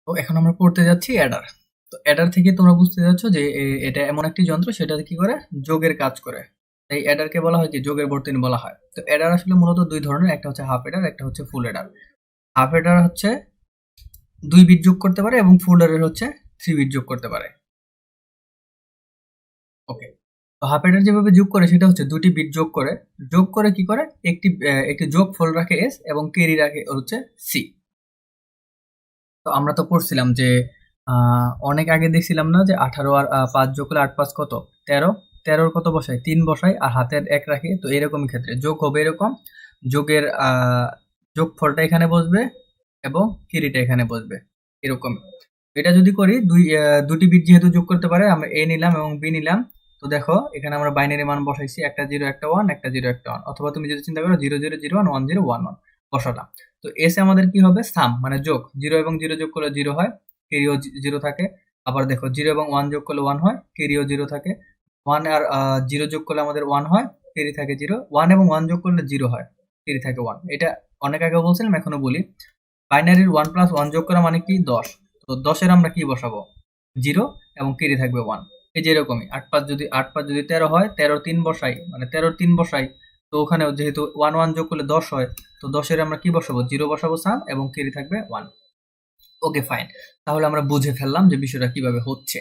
তো এখন আমরা পড়তে যাচ্ছি অ্যাডার। তো অ্যাডার থেকে তোমরা বুঝতে যাচ্ছ যে এটা এমন একটি যন্ত্র, সেটা কি করে যোগের কাজ করে। তাই অ্যাডারকে বলা হয় কি যোগের বর্তনী বলা হয়। তো অ্যাডার আসলে মূলত দুই ধরনের, একটা হচ্ছে হাফ অ্যাডার, একটা হচ্ছে ফুল অ্যাডার। হাফ অ্যাডার হচ্ছে 2 বিট যোগ করতে পারে এবং ফুল অ্যাডার হচ্ছে 3 বিট যোগ করতে পারে। ওকে। তো হাফ অ্যাডার যেভাবে যোগ করে সেটা হচ্ছে 2টি বিট যোগ করে কি করে একটি যোগ ফল রাখে এস এবং ক্যারি রাখে হচ্ছে সি। তো আমরা তো পড়ছিলাম যে অনেক আগে দেখছিলাম না যে 18 আর 5 যোগ করলে 8 5 কত 13। 13 কত বসাই 3 বসাই আর হাতের 1 রাখি। তো এরকমই ক্ষেত্রে যোগ হবে এরকম, যোগের যোগফলটা এখানে বসবে এবং ক্যারিটা এখানে বসবে এরকম। এটা যদি করি দুটি বিট যেহেতু যোগ করতে পারে, আমরা এ নিলাম এবং বি নিলাম। তো দেখো এখানে আমরা বাইনারি মান বসাইছি, একটা 0 একটা 1, একটা 0 একটা 1, অথবা তুমি যদি চিন্তা করো 0 0 0 1 1 0 1 1 বসালাম। তো এস এ আমাদের কি হবে সাম মানে যোগ, 0 এবং 0 যোগ করলে 0 হয়, ক্যারিও 0 থাকে। আবার দেখো 0 এবং 1 যোগ করলে 1 হয়, ক্যারিও 0 থাকে। 1 আর 0 যোগ করলে আমাদের 1 হয়, ক্যারি থাকে 0। 1 এবং 1 যোগ করলে 0 হয়, ক্যারি থাকে 1। এটা অনেক আগে বলছিলাম, এখনো বলি। বাইনারির 1 প্লাস 1 যোগ করা মানে কি 10। তো 10 এর আমরা কি বসাবো 0 এবং ক্যারি থাকবে 1। এই যে এরকমই 8 5 যদি 13 হয়, 13 3 বসাই মানে 13 3 বসাই। তো ওখানে যেহেতু 1 1 যোগ করলে 10 হয়, তো 10 এর আমরা কি বসাবো 0 বসাবো সাম এবং ক্যারি থাকবে 1। Okay fine. তাহলে আমরা বুঝে ফেললাম যে বিষয়টা কিভাবে হচ্ছে।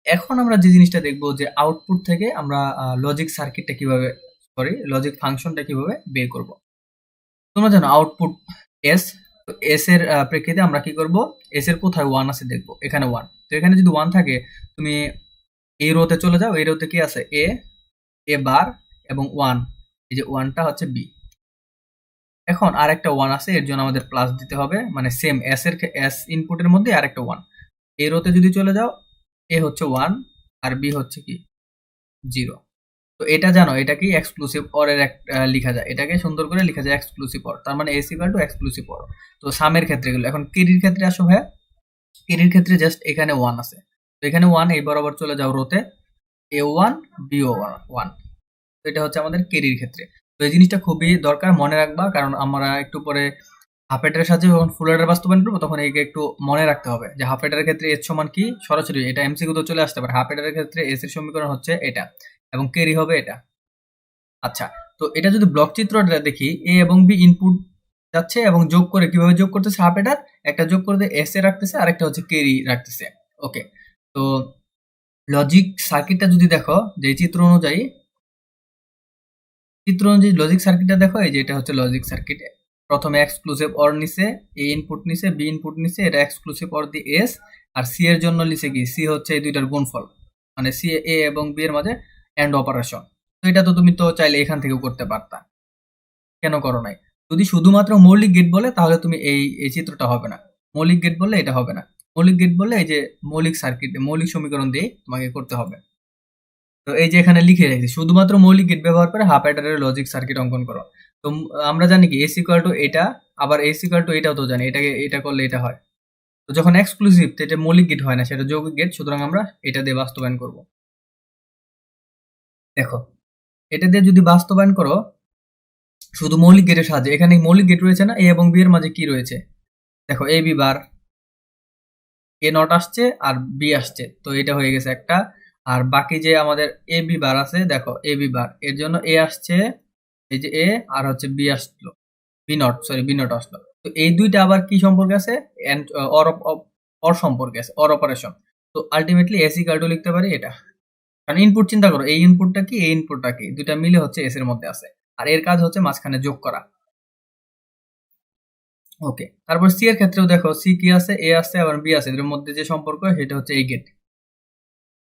এখন আমরা যে জিনিসটা দেখবো যে আউটপুট থেকে আমরা লজিক সার্কিটটা কিভাবে, সরি লজিক ফাংশনটা কিভাবে বের করব। তোমরা জানো আউটপুট এস। তো এস এর প্রেক্ষিতে আমরা কি করব, এস এর কোথায় 1 আছে দেখবো, এখানে 1। তো এখানে যদি 1 থাকে, তুমি এই রোতে চলে যাও, এই রোতে কি আছে এ, এ বার এবং 1। এই যে 1টা হচ্ছে বি। এখন আরেকটা 1 আছে, এর জন্য আমাদের প্লাস দিতে হবে, মানে সেম এস ইনপুটের মধ্যে আরেকটা 1। এই রোতে যদি চলে যাও, এ হচ্ছে 1 আর বি হচ্ছে কি 0। তো এটা জানো, এটা কি এক্সক্লুসিভ অর এর লিখা যায়, এটাকে সুন্দর করে লিখা যায় এক্সক্লুসিভ অর, তার মানে S equal two exclusive or. তো সামের ক্ষেত্রে গেল, এখন কেরির ক্ষেত্রে আসো ভাইয়া। কেরির ক্ষেত্রে জাস্ট এখানে 1 আছে, তো এখানে 1, এই বরাবর চলে যাও রোতে, এ 1 বি ও 1। তো এটা হচ্ছে আমাদের কেরির ক্ষেত্রে। তো এই জিনিসটা খুবই দরকার, মনে রাখবা, কারণ আমরা একটু পরে হাফ এটারের সাথে যখন ফুল এটার বাস্তবায়ন করবো তখন একে একটু মনে রাখতে হবে যে হাফ এটারের ক্ষেত্রে এস সমান কি, সরাসরি এটা এমসিকিউ তো চলে আসতে পারে। হাফ এটারের ক্ষেত্রে এস এর সমীকরণ হচ্ছে এটা এবং কেরি হবে এটা। আচ্ছা, তো এটা যদি ব্লক চিত্রটা দেখি, এ এবং বি ইনপুট যাচ্ছে এবং যোগ করে কিভাবে যোগ করতেছে হাফ এটার, একটা যোগ করে এস এ রাখতেছে, আরেকটা হচ্ছে কেরি রাখতেছে। ওকে। তো লজিক সার্কিটটা যদি দেখো, যে চিত্র অনুযায়ী লজিক সার্কিটটা দেখো, এই যে এটা হচ্ছে লজিক সার্কিট। প্রথমে এক্সক্লুসিভ অর নিছে, এ ইনপুট নিছে, বি ইনপুট নিছে, এটা এক্সক্লুসিভ অর দি এস। আর সি এর জন্য নিছে কি, সি হচ্ছে এই দুইটার গুণফল, মানে সি এ এবং বি এর মাঝে এন্ড অপারেশন। তো এটা তো তুমি তো চাইলে এখান থেকেও করতে পারতা, কেন করো নাই? যদি শুধুমাত্র মৌলিক গেট বলে তাহলে তুমি এই চিত্রটা হবে না। মৌলিক গেট বললে এটা হবে না। মৌলিক গেট বললে এই যে মৌলিক সার্কিট, মৌলিক সমীকরণ দিয়ে তোমাকে করতে হবে। তো এই যে এখানে লিখে রেখেছি, শুধুমাত্র মৌলিক গেট ব্যবহার করে হাফ অ্যাডারের লজিক সার্কিট অঙ্কন করো। তো আমরা জানি কি এস ইকুয়াল টু এটা, আবার এস ইকুয়াল টু এটাও তো জানি, এটাকে এটা করলে এটা হয়। তো যখন এক্সক্লুসিভ, তো এটা মৌলিক গেট হয় না, সেটা যৌগিক গেট, সুতরাং আমরা এটা দিয়ে বাস্তবায়ন করব। দেখো, এটা দিয়ে যদি বাস্তবায়ন করো শুধু মৌলিক গেটের সাহায্যে, এখানে মৌলিক গেট রয়েছে না, এ এবং বি এর মাঝে কি রয়েছে দেখো, এ বি বার, এ নট আসছে আর বি আসছে, তো এটা হয়ে গেছে একটা। আর বাকি যে আমাদের এ বি বার আছে, দেখো এ বি বার, এর জন্য এ আসছে, এই যে এ, আর হচ্ছে বি আসলো, B not, sorry B not আসলো। তো এই দুইটা আবার কি সম্পর্কে আছে, এন্ড অর অর সম্পর্কে আছে, অর অপারেশন। তো আলটিমেটলি এস ইকুয়াল টু লিখতে পারি এটা, কারণ ইনপুট চিন্তা করো, এই ইনপুটটা কি এই ইনপুটটা কি, দুইটা মিলে হচ্ছে এস এর মধ্যে আছে, আর এর কাজ হচ্ছে মাঝখানে যোগ করা। ওকে। তারপর সি এর ক্ষেত্রেও দেখো, সি কি আছে, এ আছে আবার বি আছে, এদের মধ্যে যে সম্পর্ক সেটা হচ্ছে এই গেট,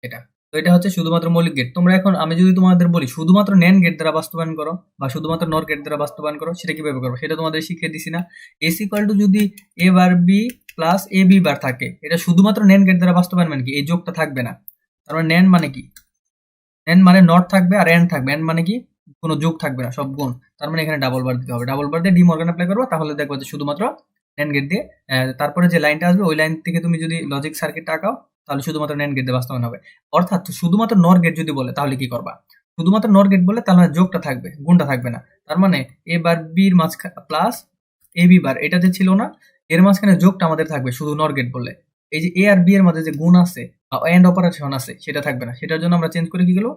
এটা। তো এটা হচ্ছে শুধুমাত্র মৌলিক গেট। তোমরা এখন আমি যদি তোমাদের বলি শুধুমাত্র NAND গেট দ্বারা বাস্তবায়ন করো বা শুধুমাত্র NOR গেট দ্বারা বাস্তবায়ন করো, সেটা কিভাবে করবো সেটা তোমাদের শিখিয়ে দিছি না। এস ইকুয়াল টু যদি এ বার বি প্লাস এ বি বার থাকে, এটা শুধুমাত্র NAND গেট দ্বারা বাস্তবায়ন মানে কি, এই যোগটা থাকবে না। তার মানে NAND মানে কি, NAND মানে নট থাকবে আর এন্ড থাকবে, এন্ড মানে কি কোনো যোগ থাকবে না, সব গুণ। তার মানে এখানে ডাবল বার দিতে হবে, ডাবল বার দিয়ে ডি মর্গান অ্যাপ্লাই করবো, তাহলে দেখবো যে শুধুমাত্র NAND গেট দিয়ে তারপরে যে লাইনটা আসবে ওই লাইন থেকে তুমি যদি লজিক সার্কিটটা আঁকাও, তাহলে শুধুমাত্র NAND গেট দিয়ে বাস্তবায়ন হবে। অর্থাৎ শুধুমাত্র নর গেট যদি বলে তাহলে কি করবা, শুধুমাত্র নর গেট বলে তাহলে যোগটা থাকবে, গুণটা থাকবে না। তার মানে এ বার বির মাঝখানে প্লাস এ বি বার, এটা যে ছিল না, এর মাঝখানে যোগটা আমাদের থাকবে শুধু নর গেট বললে। এই যে এ আর বি এর মধ্যে যে গুণ আছে বা এন্ড অপারেশন আছে সেটা থাকবে না। সেটার জন্য আমরা চেঞ্জ করে কি গেলো,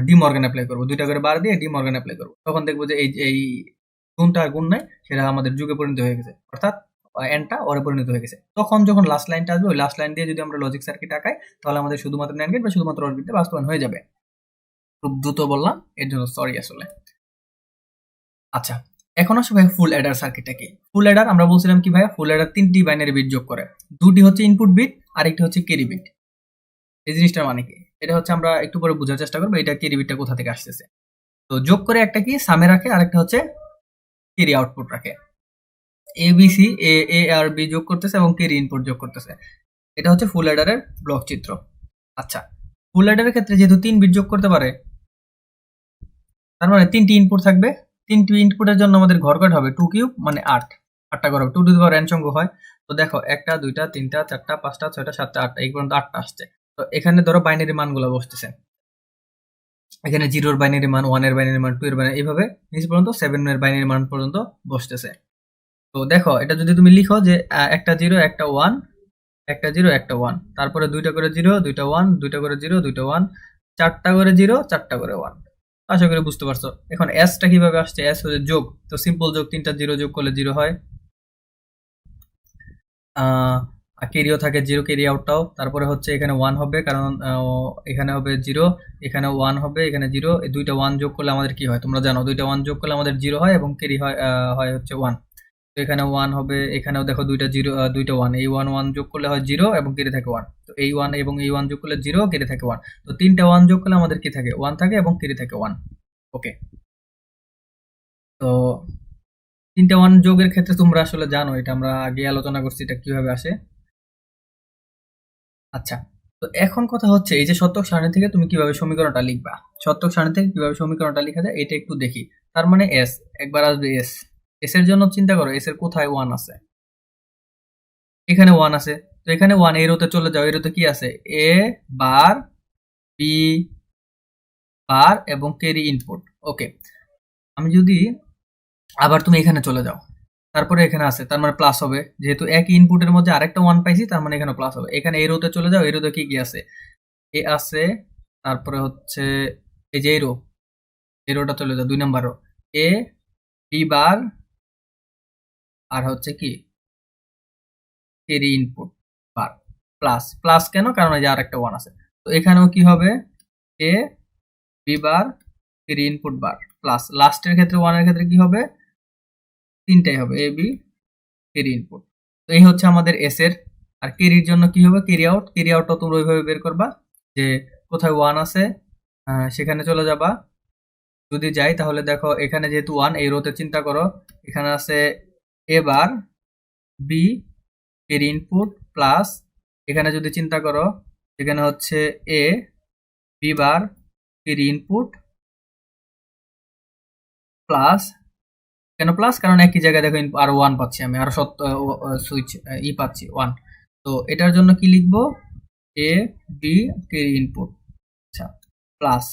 ডি মর্গান অ্যাপ্লাই করবো, 2টা করে বার দিয়ে ডি মর্গান অ্যাপ্লাই করবো। তখন দেখবো যে এই গুণটা আর গুণ নাই, সেটা আমাদের যুগে পরিণত হয়ে গেছে, অর্থাৎ এনটা ওরে পরিণত হয়ে গেছে। তখন যখন লাস্ট লাইনটা আসবে, ওই লাস্ট লাইন দিয়ে যদি আমরা লজিক সার্কিট আঁকাই, তাহলে আমাদের শুধুমাত্র ন্যান্ড গেট বা শুধুমাত্র অর গেটটা বাস্তবায়ন হয়ে যাবে। খুব দ্রুত বললাম, এর জন্য সরি আসলে। আচ্ছা, এখন আসো ভাই ফুল অ্যাডার সার্কিটটা কি। ফুল অ্যাডার আমরা বলছিলাম কি ভাই, ফুল অ্যাডার 3টি বাইনারি বিট যোগ করে, 2টি হচ্ছে ইনপুট বিট আর একটি হচ্ছে ক্যারি বিট। এই জিনিসটার মানে কি, এটা হচ্ছে আমরা একটু পরে বোঝার চেষ্টা করবো এটা ক্যারি বিটটা কোথা থেকে আসতেছে। তো যোগ করে একটা কি সামে রাখে, আরেকটা হচ্ছে ক্যারি আউটপুট রাখে। A B C, A R B যোগ করতেছে এবং ক্যারি ইনপুট যোগ করতেছে। এটা হচ্ছে ফুল অ্যাডারের ব্লক চিত্র। আচ্ছা, ফুল অ্যাডারের ক্ষেত্রে যেহেতু 3 বিট যোগ করতে পারে, তার মানে 3টি ইনপুট থাকবে। 3টি ইনপুটের জন্য আমাদের ঘর কাট হবে 2 কিউব মানে 8টা ঘর হবে, 2 টু দি পাওয়ার n সংখ্যক হয়। তো দেখো 1টা 2টা 3টা 4টা 5টা 6টা 7টা 8টা, এই পর্যন্ত 8টা আসছে। তো এখানে ধরো বাইনারি মানগুলো বসতেছে, এখানে 0 এর বাইনারি মান, 1 এর বাইনারি মান, 2 এর বাইনারি, এইভাবে নিচ পর্যন্ত 7 এর বাইনারি মান পর্যন্ত বসতেছে। তো দেখো এটা যদি তুমি লিখো যে একটা 0 একটা 1, একটা 0 একটা 1, তারপরে 2টা করে 0 2টা 1, 2টা করে 0 2টা 1, 4টা করে 0 4টা করে 1। আশা করি বুঝতে পারছো। এখন এসটা কিভাবে আসছে, এস হচ্ছে যোগ, তো সিম্পল যোগ, 3টা 0 যোগ করলে 0 হয়। ক্যারিও থাকে 0, ক্যারি আউটটাও। তারপরে হচ্ছে এখানে 1 হবে, কারণ এখানে হবে 0, এখানে 1 হবে, এখানে 0। এই 2টা 1 যোগ করলে আমাদের কি হয় তোমরা জানো, 2টা 1 যোগ করলে আমাদের 0 হয় এবং ক্যারি হয় হয় হচ্ছে 1। তো এখানে 1 হবে, এখানেও দেখো 2টা 0 2টা 1, এই 1 1 যোগ করলে হয় 0 এবং ক্যারি থাকে 1। তো এই 1 এবং এই 1 যোগ করলে 0, ক্যারি থাকে 1। তো 3টা 1 যোগ করলে আমাদের কি থাকে, 1 থাকে এবং ক্যারি থাকে 1। ওকে, তো 3টা 1 যোগের ক্ষেত্রে তোমরা আসলে জানো, এটা আমরা আগে আলোচনা করছি এটা কিভাবে আসে। আচ্ছা, তো এখন কথা হচ্ছে এই যে শতক সারণী থেকে তুমি কিভাবে সমীকরণটা লিখবা, শতক সারণী থেকে কিভাবে সমীকরণটা লেখা যায় এটা একটু দেখি। তার মানে এস, একবার আসবে এস, এস এর জন্য চিন্তা করো এস এর কোথায় 1 আছে, এখানে 1 আছে। তো এখানে 1, এই রোতে চলে যাও, এই রোতে কি আছে, এ বার বি বার এবং ক্যারি ইনপুট। ওকে, আমি যদি আবার তুমি এখানে চলে যাও, তারপরে এখানে আছে, তার মানে প্লাস হবে, যেহেতু একই ইনপুটের মধ্যে আরেকটা 1 পাইছি, তার মানে এখানে প্লাস হবে। এখানে এই রোতে চলে যাও, এই রোতে কি কি আছে, এ আছে, তারপরে হচ্ছে এই যে এই রোটা চলে যাও, 2 নাম্বার রো, এ বি বার আর হচ্ছে কি carry input bar, plus plus কেন, কারণ এই যে আরেকটা 1 আছে। তো এখানেও কি হবে, A B bar carry input bar plus, লাস্টের ক্ষেত্রে 1 এর ক্ষেত্রে কি হবে, তিনটাই হবে, এ বি ক্যারি ইনপুট। তো এই হচ্ছে আমাদের এস এর। আর ক্যারির জন্য কি হবে, ক্যারি আউট, ক্যারি আউটটা তোমরা ওইভাবে বের করবা যে কোথায় 1 আছে সেখানে চলে যাবা। যদি যাই তাহলে দেখো এখানে যেহেতু 1, এই রোতে চিন্তা করো, এখানে আছে এ বার বি এর ইনপুট প্লাস, এখানে যদি চিন্তা করো এখানে হচ্ছে এ বি বার এর ইনপুট প্লাস, কেন প্লাস, কারণ একই জায়গায় দেখো আরো 1 পাচ্ছি আমি, আরো সুইচ পাচ্ছি 1। তো এটার জন্য কি লিখবো, এ বি এর ইনপুট, আচ্ছা, প্লাস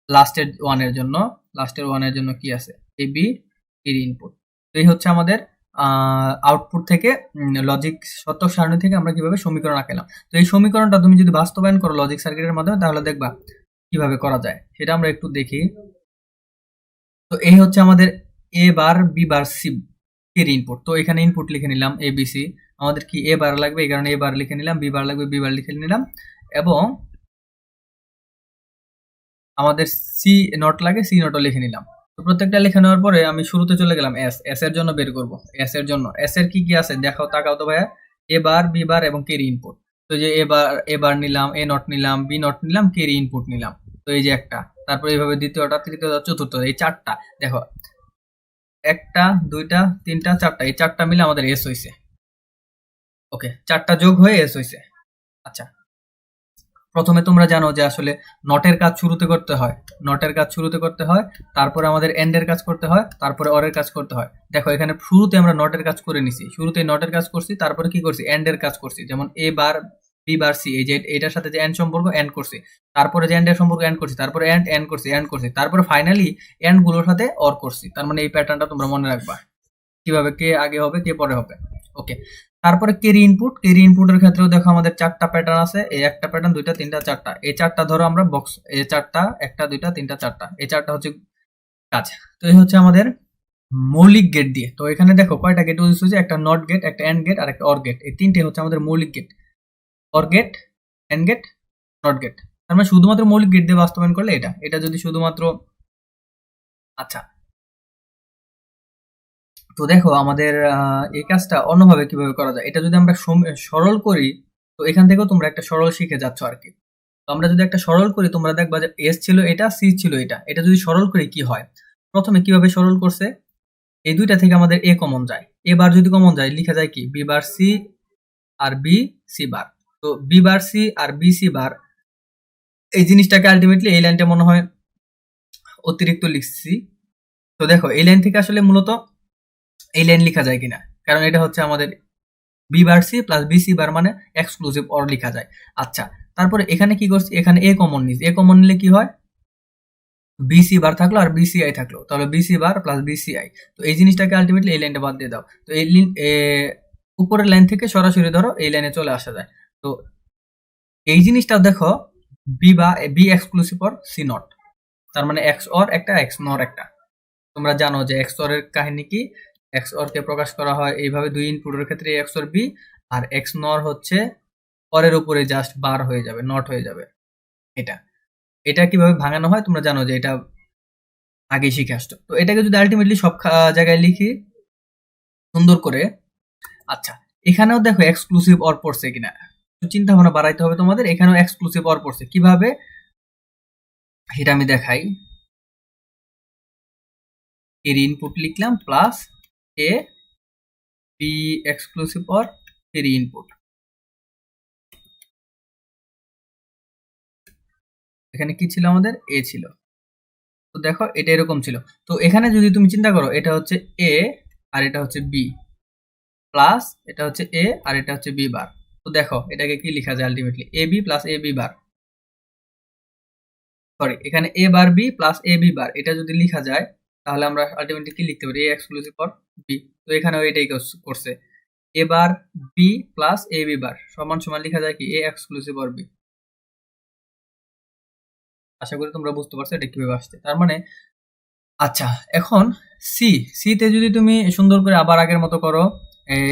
লাস্টের 1 এর জন্য, লাস্টের 1 এর জন্য কি আছে, এ বি এর ইনপুট। তো এই হচ্ছে আমাদের আউটপুট থেকে লজিক শতক সারণী থেকে আমরা কিভাবে সমীকরণ আঁকালাম। তো এই সমীকরণটা তুমি যদি বাস্তবায়ন করো লজিক সার্কিটের মাধ্যমে, তাহলে দেখবা কিভাবে করা যায়, সেটা আমরা একটু দেখি। তো এই হচ্ছে আমাদের এ বার বি বার সি এর ইনপুট। তো এখানে ইনপুট লিখে নিলাম এ বি সি, আমাদের কি এ বার লাগবে, এই কারণে এ বার লিখে নিলাম, বি বার লাগবে বি বার লিখে নিলাম, এবং আমাদের সি নট লাগে, সি নটও লিখে নিলাম। তো প্রত্যেকটা লিখে নেওয়ার পরে আমি শুরুতে চলে গেলাম এস, এস এর জন্য বের করব। এস এর জন্য, এস এর কি কি আছে দেখো, তাকাও তো ভাইয়া, এ বার বি বার এবং ক্যারি ইনপুট। তো যে এ বার নিলাম, এ নট নিলাম, বি নট নিলাম, ক্যারি ইনপুট নিলাম। তো এই যে একটা, তারপর এইভাবে দ্বিতীয়টা, তৃতীয়টা, চতুর্থ, এই 4টা দেখো, 1টা 2টা 3টা 4টা, এই 4টা মিলে আমাদের এস হইছে। ওকে, 4টা যোগ হয়ে এস হইছে। আচ্ছা, প্রথমে তোমরা জানো যে আসলে নটের কাজ শুরুতে করতে হয়, নটের কাজ শুরুতে করতে হয়, তারপরে আমাদের এন্ডের কাজ করতে হয়, তারপরে অরের কাজ করতে হয়। দেখো এখানে শুরুতে আমরা নটের কাজ করে নিছি, শুরুতে নটের কাজ করছি, তারপরে কি করছি, এন্ডের কাজ করছি, যেমন এ বার বি বার সি, এই যে এটার সাথে যে এন্ড সম্পর্ক, এন্ড করছি, তারপরে যে এন্ডের সম্পর্ক এন্ড করছি, তারপরে এন্ড করছি, এন্ড করছি, তারপরে ফাইনালি এন্ড গুলোর সাথে অর করছি। তার মানে এই প্যাটার্নটা তোমরা মনে রাখবা, কিভাবে কে আগে হবে কে পরে হবে। ওকে, তারপরে ক্যারি ইনপুটের ক্ষেত্রেও দেখো আমাদের 4টা প্যাটার্ন আছে, এই একটা প্যাটার্ন, 2টা, 3টা, 4টা, এই 4টা ধরো আমরা বক্স, এই 4টা, 1টা, 2টা, 3টা, 4টা, এই 4টা হচ্ছে কাজ। তো এই হচ্ছে আমাদের মৌলিক গেট দিয়ে। তো এখানে দেখো কয়টা গেট ইউজ হয়েছে, একটা নট গেট, একটা এন্ড গেট আর একটা অর গেট, এই তিনটে হচ্ছে আমাদের মৌলিক gate, or gate, and gate, not gate. তার মানে শুধুমাত্র মৌলিক গেট দিয়ে বাস্তবায়ন করলে এটা যদি শুধুমাত্র, আচ্ছা তো দেখো আমাদের এই কাজটা অন্যভাবে কিভাবে করা যায়, এটা যদি আমরা সরল করি, তো এখান থেকেও তোমরা একটা সরল শিখে যাচ্ছ আর কি। তো আমরা যদি একটা সরল করি, তোমরা দেখবা যে এস ছিল এটা, সি ছিল এটা, এটা যদি সরল করি কি হয়, প্রথমে কিভাবে সরল করছে, এই দুইটা থেকে আমাদের এ কমন যায়, এ বার যদি কমন যায় লিখা যায় কি বি বার সি আর বি সি বার। তো বি বার সি আর বি সি বার, এই জিনিসটাকে আলটিমেটলি এই লাইনটা মনে হয় অতিরিক্ত লিখছি। তো দেখো এই লাইন থেকে আসলে মূলত এই লাইন লেখা যায় কিনা, কারণ এটা হচ্ছে আমাদের B bar C plus B C bar মানে এক্সক্লুসিভ অর লেখা যায়। আচ্ছা, তারপরে এখানে কি করছি, এখানে এ কমন নিস, এ কমন নিলে কি হয়, বিসি বার থাকলো আর বিসিআই থাকলো, তাহলে বিসি বার প্লাস বিসিআই। তো এই জিনিসটাকে আলটিমেটলি এই লাইনটা বাদ দিয়ে দাও। তো এই উপরের লাইন থেকে সরাসরি ধরো এই লাইনে চলে আসা যায়। তো এই জিনিসটা দেখো বি বা B exclusive or C not, তার মানে এক্স অর একটা, এক্স নর একটা। তোমরা জানো যে এক্স অর এর কাহিনী কি, এক্স অর কে প্রকাশ করা হয় এইভাবে, দুই ইনপুটের ক্ষেত্রে এক্স অর বি, আর এক্স নর হচ্ছে অরের উপরে জাস্ট বার হয়ে যাবে, নট হয়ে যাবে। এটা এটা কিভাবে ভাঙানো হয় তোমরা জানো যে এটা আগে শিখে আসতো। তো এটাকে যদি আলটিমেটলি সব জায়গায় লিখি সুন্দর করে, আচ্ছা এখানেও দেখো এক্সক্লুসিভ অর পড়ছে কিনা, চিন্তা ভাবনা বাড়াইতে হবে তোমাদের। এখানেও এক্সক্লুসিভ অর পড়ছে কিভাবে সেটা আমি দেখাই। এর ইনপুট লিখলাম plus A B exclusive or এর ইনপুট, এখানে কি ছিল আমাদের এ ছিল। তো দেখো এটা এরকম ছিল। তো এখানে যদি তুমি চিন্তা করো, এটা হচ্ছে এ আর এটা হচ্ছে বি, প্লাস এটা হচ্ছে এ আর এটা হচ্ছে বি বার। তো দেখো এটাকে কি লেখা যায় ultimately A B plus A B bar, sorry এখানে এ বার বি প্লাস এ বি বার, এটা যদি লেখা যায় তাহলে আমরা আলটিমেটলি কি লিখতে পারি, এ এক্সক্লুসিভ ফর বি। তো এখানেও এটাই করছে, এ বার বি প্লাস এ বি বার সমান সমান লেখা যায় কি এ এক্সক্লুসিভ ফর বি। আশা করি তোমরা বুঝতে পারছো এটা কিভাবে আসছে। তার মানে আচ্ছা এখন সি তে যদি তুমি সুন্দর করে আবার আগের মতো করো,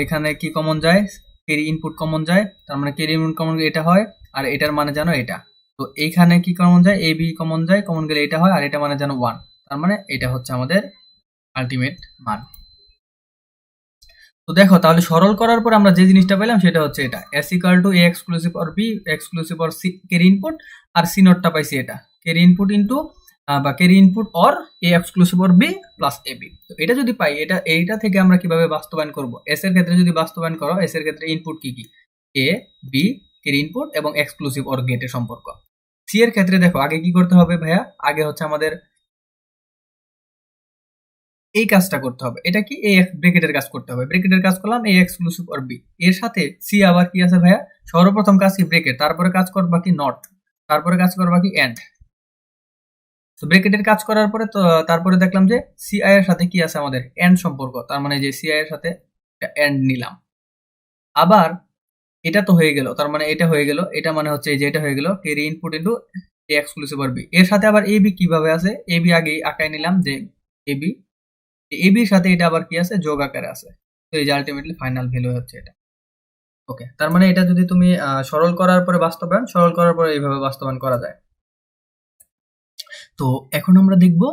এখানে কি কমন যায়, ক্যারি ইনপুট কমন যায়, তার মানে ক্যারি ইনপুট কমন এটা হয়, আর এটার মানে জানো এটা। তো এইখানে কি কমন যায়, এ বি কমন যায়, কমন গেলে এটা হয়, আর এটা মানে জানো 1, তার মানে এটা হচ্ছে আমাদের আলটিমেট মান। তো দেখো তাহলে সরল করার পর আমরা যে জিনিসটা পেলাম সেটা হচ্ছে এটা, S equal to A exclusive or B exclusive or C carry input, আর সি নটটা পাইছি এটা ক্যারি ইনপুট ইনটু বা carry input or A exclusive or B plus A B. তো এটা যদি পাই, এইটা থেকে আমরা কিভাবে বাস্তবায়ন করব, এস এর ক্ষেত্রে যদি বাস্তবায়ন করো, এস এর ক্ষেত্রে ইনপুট কি কি, এ বি ক্যারি ইনপুট এবং এক্সক্লুসিভ অর গেটের সম্পর্ক। সি এর ক্ষেত্রে দেখো আগে কি করতে হবে ভাইয়া, আগে হচ্ছে আমাদের এই কাজটা করতে হবে, এটা কি এই ব্র্যাকেটের কাজ করতে হবে, ব্র্যাকেটের কাজ করলাম এই এক্সক্লুসিভ অর বি, এর সাথে সি আবার কি আছে ভাইয়া, সর্বপ্রথম কাজ কি ব্র্যাকেট, তারপরে কাজ করবা কি নট, তারপরে কাজ করবা কি এন্ড। তো ব্র্যাকেটের কাজ করার পরে তো তারপরে দেখলাম যে সিআই এর সাথে কি আছে আমাদের এন্ড সম্পর্ক, তার মানে যে সিআই এর সাথে এন্ড নিলাম। আবার এটা তো হয়ে গেল, তার মানে এটা হয়ে গেল, এটা মানে হচ্ছে এই যে এটা হয়ে গেল carry input into A exclusive or B. এর সাথে আবার এবি কিভাবে আছে, এবি আগে আঁকায় নিলাম যে এবি, এবির সাথে এটা আবার কি আছে যোগ আকারে আছে। তো এই যে আলটিমেটলি ফাইনাল ভ্যালু হচ্ছে এটা। ওকে, তার মানে এটা যদি তুমি সরল করার পরে বাস্তবায়ন, সরল করার পরে এইভাবে বাস্তবায়ন করা যায়। তো এখন আমরা দেখব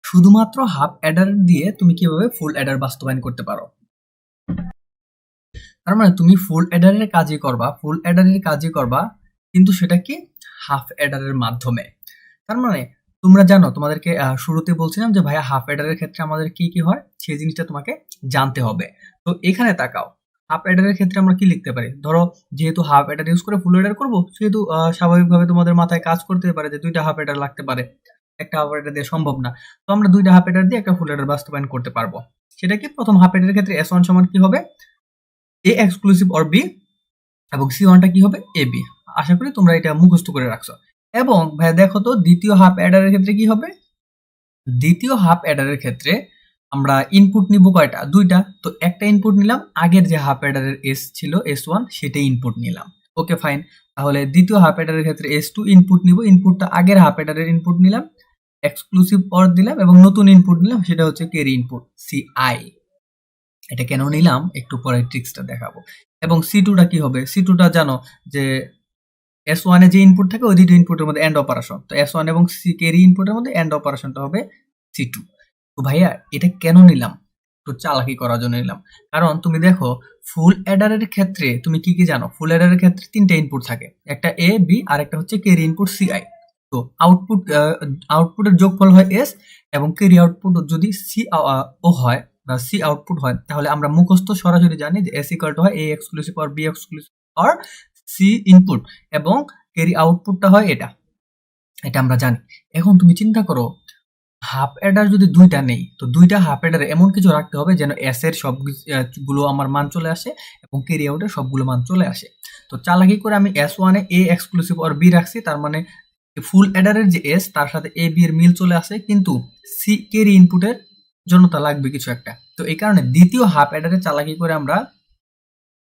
শুধুমাত্র হাফ অ্যাডার দিয়ে তুমি কিভাবে ফুল অ্যাডার বাস্তবায়ন করতে পারো। তার মানে তুমি ফুল অ্যাডারের কাজই করবা, ফুল অ্যাডারের কাজই করবা, কিন্তু সেটা কি হাফ অ্যাডারের মাধ্যমে। তার মানে তোমরা জানো, তোমাদেরকে শুরুতে বলছিলাম যে ভাইয়া হাফ অ্যাডারের ক্ষেত্রে আমাদের কি কি হয় সেই জিনিসটা তোমাকে জানতে হবে। তো এখানে তাকাও, হাফ অ্যাডারের ক্ষেত্রে আমরা কি লিখতে পারি, ধরো যেহেতু হাফ অ্যাডার ইউজ করে ফুল অ্যাডার করবো, সেহেতু স্বাভাবিকভাবে তোমাদের মাথায় কাজ করতে পারে যে দুইটা হাফ অ্যাডার লাগতে পারে, একটা হাফ অ্যাডার দিয়ে সম্ভব না। তো আমরা দুইটা হাফ অ্যাডার দিয়ে একটা ফুল অ্যাডার বাস্তবায়ন করতে পারবো। সেটা কি, প্রথম হাফ অ্যাডারের ক্ষেত্রে এস ওয়ান সমান কি হবে এ এক্সক্লুসিভ অর বি, এবং সি ওয়ানটা কি হবে এ বি। আশা করি তোমরা এটা মুখস্থ করে রাখছো। এবং ভাই দেখো তো দ্বিতীয় হাফ অ্যাডারের ক্ষেত্রে কি হবে, দ্বিতীয় হাফ অ্যাডারের ক্ষেত্রে আমরা ইনপুট নিব কয়টা, দুইটা। তো একটা ইনপুট নিলাম, আগের যে হাফ অ্যাডারের এস ছিল S1 সেটাই ইনপুট নিলাম। Okay fine. তাহলে দ্বিতীয় হাফ অ্যাডারের ক্ষেত্রে S2 ইনপুট নিব, ইনপুটটা আগের হাফ অ্যাডারের ইনপুট নিলাম, এক্সক্লুসিভ অর দিলাম এবং নতুন ইনপুট নিলাম, সেটা হচ্ছে ক্যারি ইনপুট CI। এটা কেন নিলাম একটু পরে ট্রিক্সটা দেখাবো। এবং C2টা কি হবে, C2টা জানো যে S1 এ যে ইনপুট থাকে ওই দুটো ইনপুটের মধ্যে এন্ড অপারেশন, তো S1 এবং সি ক্যারি ইনপুটের মধ্যে এন্ড অপারেশনটা হবে C2। তো ভাইয়া এটা কেন নিলাম, একটু চালাকি করার জন্য নিলাম। কারণ তুমি দেখো ফুল অ্যাডারের ক্ষেত্রে তুমি কি কি জানো, ফুল অ্যাডারের ক্ষেত্রে তিনটা ইনপুট থাকে, একটা A B আর একটা হচ্ছে ক্যারি ইনপুট CI। তো আউটপুটের যোগফল হয় S এবং ক্যারি আউটপুট যদি সি ও হয় বা সি আউটপুট হয়, তাহলে আমরা মুখস্থ সরাসরি জানি যে S ইকুয়াল টু হয় A exclusive or B exclusive or C input এবং ক্যারি আউটপুটটা হয় এটা, এটা আমরা জানি। এখন তুমি চিন্তা করো হাফ অ্যাডার যদি দুইটা নেই, তো দুইটা হাফ অ্যাডারে এমন কিছু রাখতে হবে যেন এস এর সব গুলো আমার মান চলে আসে এবং ক্যারি আউটের সবগুলো মান চলে আসে। তো চালাকি করে আমি S1 A A exclusive or B রাখছি, তার মানে ফুল অ্যাডারের যে S তার সাথে A B এর মিল চলে আসে, কিন্তু সি ক্যারি ইনপুটের জন্য তা লাগবে কিছু একটা। তো এই কারণে দ্বিতীয় হাফ অ্যাডারে চালাকি করে আমরা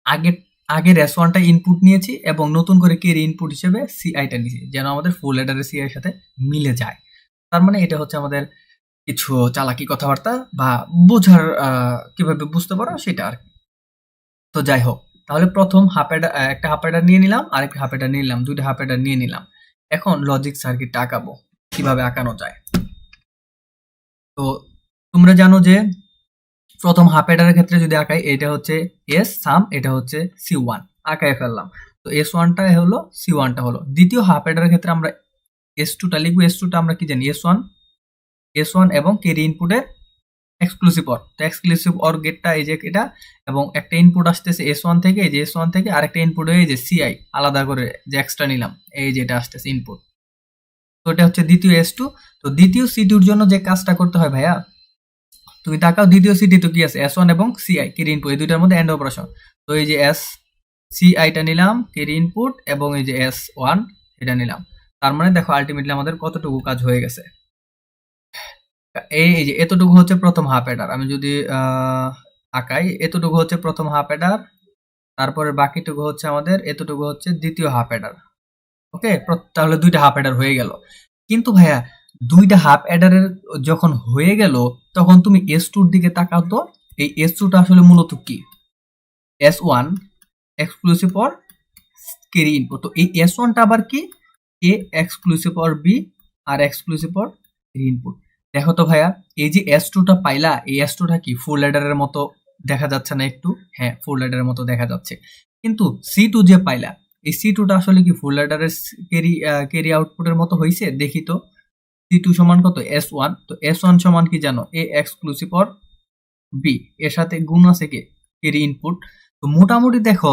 আগের আগের S1টা ইনপুট নিয়েছি এবং নতুন করে ক্যারি ইনপুট হিসেবে CI টা নিয়েছি, যেন আমাদের ফুল অ্যাডারের CI এর সাথে মিলে যায়। তার মানে এটা হচ্ছে আমাদের কিছু চালাকি কথাবার্তা বা বোঝার কিভাবে বুঝতে পারো সেটা আর কি। তো যাই হোক, তাহলে প্রথম একটা হাফ অ্যাডার নিয়ে নিলাম, আরেকটা হাফ অ্যাডার নিয়ে নিলাম, দুইটা হাফ অ্যাডার নিয়ে নিলাম। এখন লজিক সার্কিটটা আঁকাবো, কিভাবে আঁকানো যায়। তো তোমরা জানো যে প্রথম হাফ অ্যাডারের ক্ষেত্রে যদি আঁকাই, এটা হচ্ছে এস সাম, এটা হচ্ছে C1, আঁকায় ফেললাম। তো S1টা হলো, C1টা হলো। দ্বিতীয় হাফ অ্যাডারের ক্ষেত্রে আমরা S2টা লিখবো, S2টা আমরা কি জানি S1 এবং ক্যারি ইনপুটের এক্সক্লুসিভ অর। তো এক্সক্লুসিভ অর গেটটা এই যে এটা, এবং একটা ইনপুট আসতেছে S1 থেকে, এই যে S1 থেকে আরেকটা ইনপুট এই যে CI আলাদা করে যে এক্সট্রা নিলাম, এই যে এটা আসতেছে ইনপুট। তো এটা হচ্ছে দ্বিতীয় S2। তো দ্বিতীয় C2 এর জন্য যে কাজটা করতে হয় ভাইয়া, তুমি তাকাও দ্বিতীয় সিটি তো কি আছে, S1 এবং CI ক্যারি ইনপুট, এই দুইটার মধ্যে এন্ড অপারেশন। তো এই যে CI টা নিলাম ক্যারি ইনপুট এবং এই যে S1 এটা নিলাম। তার মানে দেখো আলটিমেটলি আমাদের কতটুকু কাজ হয়ে গেছে। এই যে এতটুকু হচ্ছে প্রথম হাফ অ্যাডার, আমি যদি আঁকাই, এতটুকু হচ্ছে প্রথম হাফ অ্যাডার, তারপরে বাকিটুকু হচ্ছে আমাদের, এতটুকু হচ্ছে দ্বিতীয় হাফ অ্যাডার। ওকে, তাহলে দুইটা হাফ অ্যাডার হয়ে গেল। কিন্তু ভাইয়া দুইটা হাফ অ্যাডারের যখন হয়ে গেল, তখন তুমি S2 দিকে তাকাও তো, এই S2টা আসলে মূলত কি, S1 exclusive or carry input. তো এই S1টা আবার কি, A এক্সক্লুসিভ অর B আর এক্সক্লুসিভ অর ক্যারি ইনপুট। দেখো তো ভাইয়া, এই যে S2টা পাইলা, এই S2টা কি ফুল অ্যাডারের মতো দেখা যাচ্ছে না একটু? হ্যাঁ, ফুল অ্যাডারের মতো দেখা যাচ্ছে। কিন্তু C2 যে পাইলা, এই C2টা আসলে কি ফুল অ্যাডারের ক্যারি আউটপুটের মতো হইছে? দেখি তো। C2 সমান কত, S1। তো S1 সমান কি জানো, A এক্সক্লুসিভ অর B, এর সাথে গুণ আছে কি ক্যারি ইনপুট। তো মোটামুটি দেখো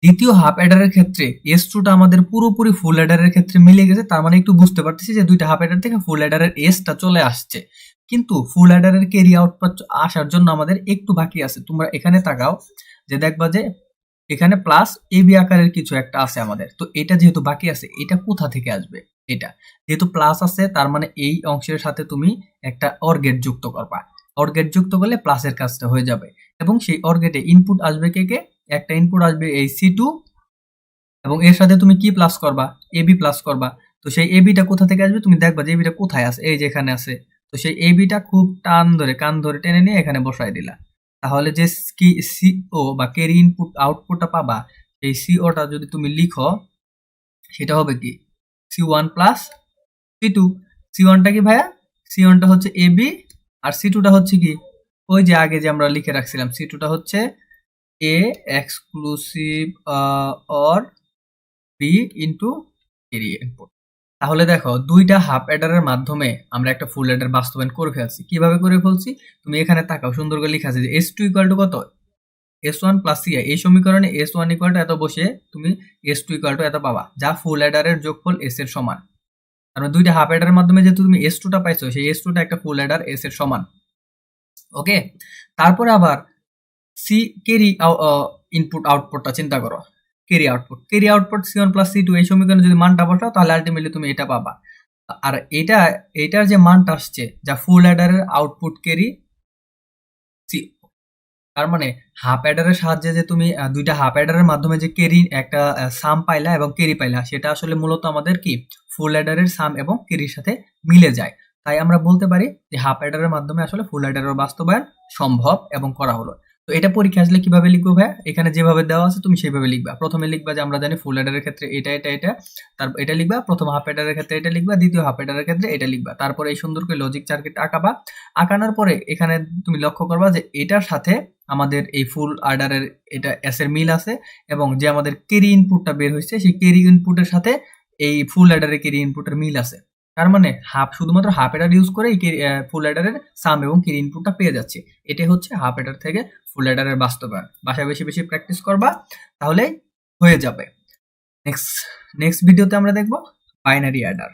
দ্বিতীয় হাফ অ্যাডারের ক্ষেত্রে S2টা আমাদের পুরোপুরি ফুল অ্যাডারের ক্ষেত্রে মিলে গেছে। তার মানে একটু বুঝতে পারতেছি যে দুইটা হাফ অ্যাডার থেকে ফুল অ্যাডারের এসটা চলে আসছে, কিন্তু ফুল অ্যাডারের ক্যারি আউটপুট আসার জন্য আমাদের একটু বাকি আছে। তোমরা এখানে তাকাও, যে দেখবা যে এখানে প্লাস AB আকারের কিছু একটা আছে আমাদের। তো এটা যেহেতু বাকি আছে, এটা কোথা থেকে আসবে? এটা যেহেতু প্লাস আছে, তার মানে এই অংশের সাথে তুমি একটা অর গেট যুক্ত করবা। অর গেট যুক্ত করলে প্লাসের কাজটা হয়ে যাবে, এবং সেই অর গেটে ইনপুট আসবে কে কে, একটা ইনপুট আসবে এই C2, এবং এর সাথে তুমি কি প্লাস করবা, AB প্লাস করবা। তো সেই ABটা কোথা থেকে আসবে, তুমি দেখবা যে ABটা কোথায় আছে, এই যে এখানে আছে। তো সেই ABটা খুব টান ধরে, কান ধরে টেনে নিয়ে এখানে বসাই দিলা। তাহলে যে কি CO বা ক্যারি ইনপুট আউটপুটটা পাবা, এই COটা যদি তুমি লিখো, সেটা হবে কি C1 প্লাস C2। C1টা কি ভাইয়া, C1টা হচ্ছে AB, আর C2টা হচ্ছে কি, ওই যে আগে যে আমরা লিখে রাখছিলাম, C2টা হচ্ছে A exclusive or B into carry input. তাহলে দেখো দুইটা হাফ অ্যাডারের মাধ্যমে আমরা একটা ফুল অ্যাডার বাস্তবায়ন করে ফেলছি। কিভাবে করে ফেলছি, তুমি এখানে তাকাও, সুন্দর করে লেখা আছে যে S2 ইকুয়াল টু কত, S1 প্লাস CI। এই সমীকরণে S1 ইকুয়াল টু এত বসে তুমি S2 ইকুয়াল টু এত পাবা, যা ফুল অ্যাডারের যোগফল S এর সমান। কারণ দুইটা হাফ অ্যাডারের মাধ্যমে যেহেতু তুমি S2টা পাইছো, সেই S2টা একটা ফুল অ্যাডার S এর সমান। ওকে, তারপরে আবার সি ক্যারি ইনপুট আউটপুটটা চিন্তা করো, carry output C1 plus C2, এই সমীকরণে যদি মানটা বসাও, তাহলে আলটিমেটলি তুমি এটা পাবা। আর এটার যে মানটা আসছে যা ফুল অ্যাডারের আউটপুট ক্যারি সি, তার মানে হাফ অ্যাডারের সাহায্যে যে তুমি দুইটা হাফ অ্যাডারের মাধ্যমে যে ক্যারি একটা সাম পাইলা এবং ক্যারি পাইলা, সেটা আসলে মূলত আমাদের কি ফুল অ্যাডারের সাম এবং ক্যারির সাথে মিলে যায়। তাই আমরা বলতে পারি যে হাফ অ্যাডারের মাধ্যমে আসলে ফুল অ্যাডারের বাস্তবায়ন সম্ভব এবং করা হলো। তো এটা পরীক্ষা আসলে কিভাবে লিখবো ভাইয়া? এখানে যেভাবে দেওয়া আছে তুমি সেইভাবে লিখবা। প্রথমে লিখবা যে আমরা জানি ফুল অ্যাডারের ক্ষেত্রে এটা, তারপর এটা লিখবা, প্রথম হাফ অ্যাডারের ক্ষেত্রে এটা লিখবা, দ্বিতীয় হাফ অ্যাডারের ক্ষেত্রে এটা লিখবা। তারপরে এই সুন্দর করে লজিক সার্কিট আঁকাবা। আঁকানোর পরে এখানে তুমি লক্ষ্য করবা যে এটার সাথে আমাদের এই ফুল অ্যাডারের এটা এস এর মিল আছে, এবং যে আমাদের ক্যারি ইনপুটটা বের হয়েছে সেই ক্যারি ইনপুটের সাথে এই ফুল অ্যাডারের ক্যারি ইনপুটের মিল আছে। তার মানে শুধুমাত্র হাফ অ্যাডার ইউজ করে এই ফুল অ্যাডারের সাম এবং ক্যারি ইনপুটটা পেয়ে যাচ্ছে। এটাই হচ্ছে হাফ অ্যাডার থেকে ফুল অ্যাডারের বাস্তবায়ন। বাসায় বেশি বেশি প্র্যাকটিস করবা, তাহলে হয়ে যাবে। নেক্সট নেক্সট ভিডিওতে আমরা দেখব বাইনারি অ্যাডার।